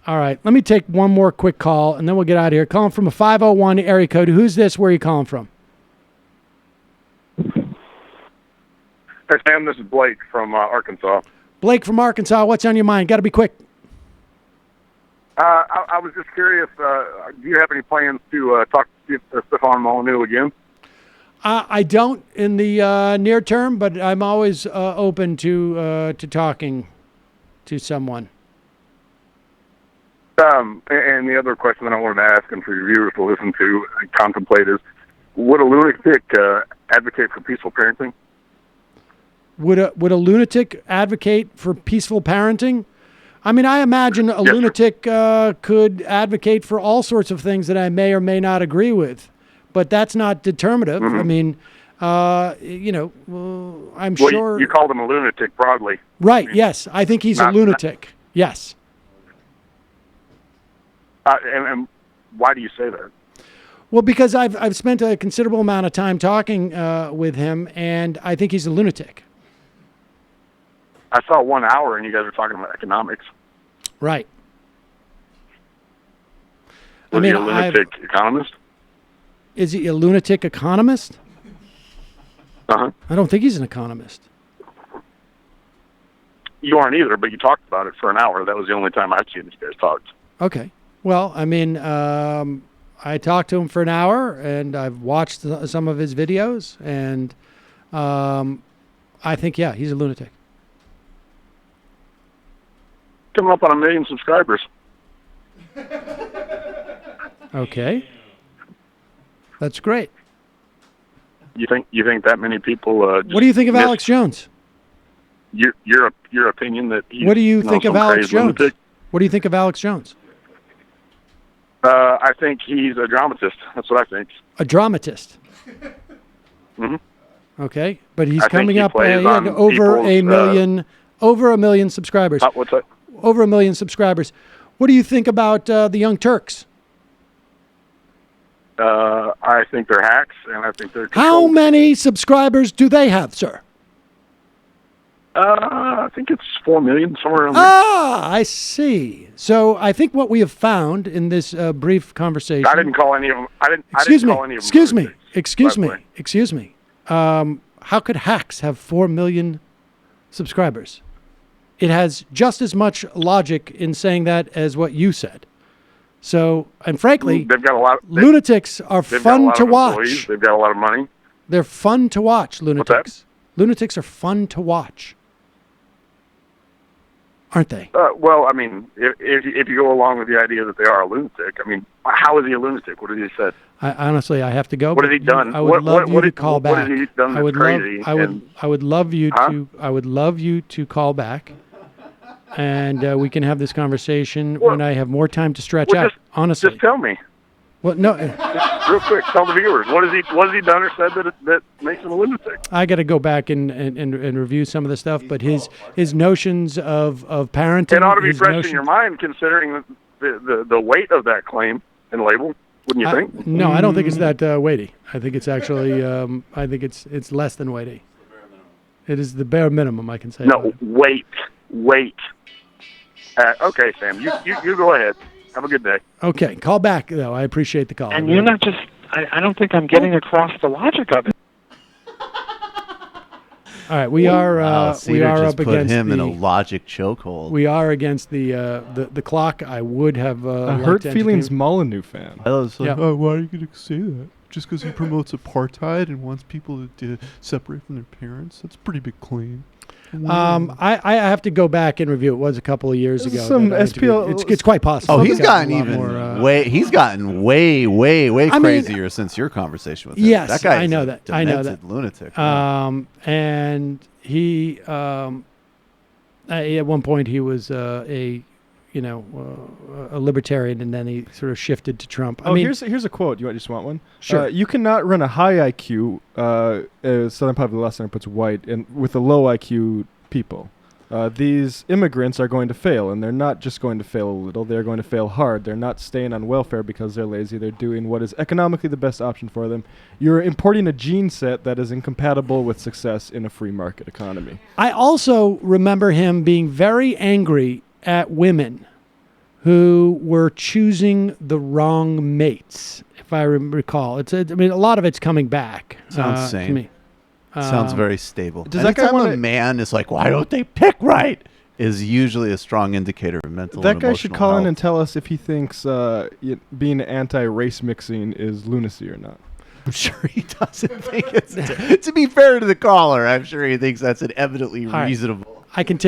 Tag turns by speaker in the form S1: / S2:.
S1: All right. Let me take one more quick call, and then we'll get out of here. Calling from a 501 area code. Who's this? Where are you calling from?
S2: Hey, Sam, this is Blake from Arkansas.
S1: Blake from Arkansas. What's on your mind? Got to be quick.
S2: I was just curious, do you have any plans to talk to Stefan Molyneux again?
S1: I don't in the near term, but I'm always open to talking to someone.
S2: And the other question that I wanted to ask, and for your viewers to listen to and contemplate, is would a lunatic advocate for peaceful parenting?
S1: Would a lunatic advocate for peaceful parenting? I mean, I imagine a lunatic could advocate for all sorts of things that I may or may not agree with, but that's not determinative. I mean, I'm sure.
S2: You called him a lunatic broadly.
S1: Right, yes. I think he's a lunatic. Yes.
S2: And why do you say that?
S1: Well, because I've spent a considerable amount of time talking with him, and I think he's a lunatic.
S2: I saw 1 hour, and you guys were talking about economics.
S1: Right.
S2: Was he a lunatic economist?
S1: Is he a lunatic economist?
S2: Uh-huh.
S1: I don't think he's an economist.
S2: You aren't either, but you talked about it for an hour. That was the only time I've seen you guys talked.
S1: Okay. Well, I mean, I talked to him for an hour, and I've watched some of his videos, and I think, yeah, he's a lunatic.
S2: Coming up on 1 million subscribers.
S1: Okay. That's great.
S2: You think that many people?
S1: What do you think of Alex Jones?
S2: Your opinion that he's,
S1: what do you think of Alex Jones?
S2: Lunatic?
S1: What do you think of Alex Jones?
S2: I think he's a dramatist. That's what I think.
S1: A dramatist.
S2: Mm-hmm.
S1: Okay, but he's
S2: I
S1: coming up
S2: over
S1: a million subscribers.
S2: What's that?
S1: Over 1 million subscribers. What do you think about the Young Turks?
S2: I think they're hacks, and I think they're
S1: How many subscribers do they have, sir?
S2: I think it's 4 million, somewhere around there.
S1: I see. So I think what we have found in this brief conversation.
S2: I didn't call any of them.
S1: Excuse me. How could hacks have 4 million subscribers? It has just as much logic in saying that as what you said. So, and frankly,
S2: they've got a lot.
S1: Lunatics are fun to watch.
S2: Employees. They've got a lot of money.
S1: They're fun to watch. Lunatics.
S2: What's that?
S1: Lunatics are fun to watch, aren't they?
S2: Well, I mean, if you go along with the idea that they are a lunatic, I mean, how is he a lunatic? What has he said?
S1: Honestly, I have to go.
S2: What has he done?
S1: I would love you to call back.
S2: What has he done that's crazy?
S1: I would love you to call back, and we can have this conversation when I have more time to stretch out. Honestly,
S2: just tell me.
S1: Well, no.
S2: Just real quick, tell the viewers what has he done or said that makes him a lunatic?
S1: I got to go back and review some of the stuff, but his notions of parenting.
S2: It ought to be fresh in your mind, considering the weight of that claim and label. Wouldn't you think?
S1: No, I don't think it's that weighty. I think it's actually. I think it's less than weighty. It is the bare minimum I can say.
S2: No, weight. Okay, Sam, you go ahead. Have a good day.
S1: Okay, call back though. I appreciate the call.
S3: And you're not just. I don't think I'm getting across the logic of it.
S1: All right, we are up against
S4: put him in a logic chokehold.
S1: We are against the clock. I would have
S5: a hurt feelings Molyneux fan.
S4: I was like,
S5: oh, why are you going to say that? Just because he promotes apartheid and wants people to separate from their parents? That's a pretty big claim.
S1: I have to go back and review. It was a couple of years ago.
S5: Some SPL.
S1: It's quite possible.
S4: Oh, he's gotten way crazier since your conversation with him.
S1: Yes,
S4: that guy.
S1: I know that.
S4: Lunatic.
S1: And he at one point he was a libertarian, and then he sort of shifted to Trump.
S5: Here's a quote. You just want one?
S1: Sure.
S5: You cannot run a high IQ, Southern Population Center puts white, and with a low IQ people. These immigrants are going to fail, and they're not just going to fail a little. They're going to fail hard. They're not staying on welfare because they're lazy. They're doing what is economically the best option for them. You're importing a gene set that is incompatible with success in a free market economy.
S1: I also remember him being very angry at women who were choosing the wrong mates, if I recall. I mean, a lot of it's coming back.
S4: Sounds
S1: to
S4: sane.
S1: me.
S4: Sounds very stable.
S5: Does that guy
S4: Anytime
S5: wanna-
S4: a man is like, why don't they pick right? Is usually a strong indicator of mental
S5: That
S4: and
S5: guy should
S4: emotional
S5: call in
S4: health.
S5: and tell us if he thinks being anti-race mixing is lunacy or not.
S4: I'm sure he doesn't think it's. To be fair to the caller, I'm sure he thinks that's an evidently
S1: All right.
S4: reasonable.
S1: I can.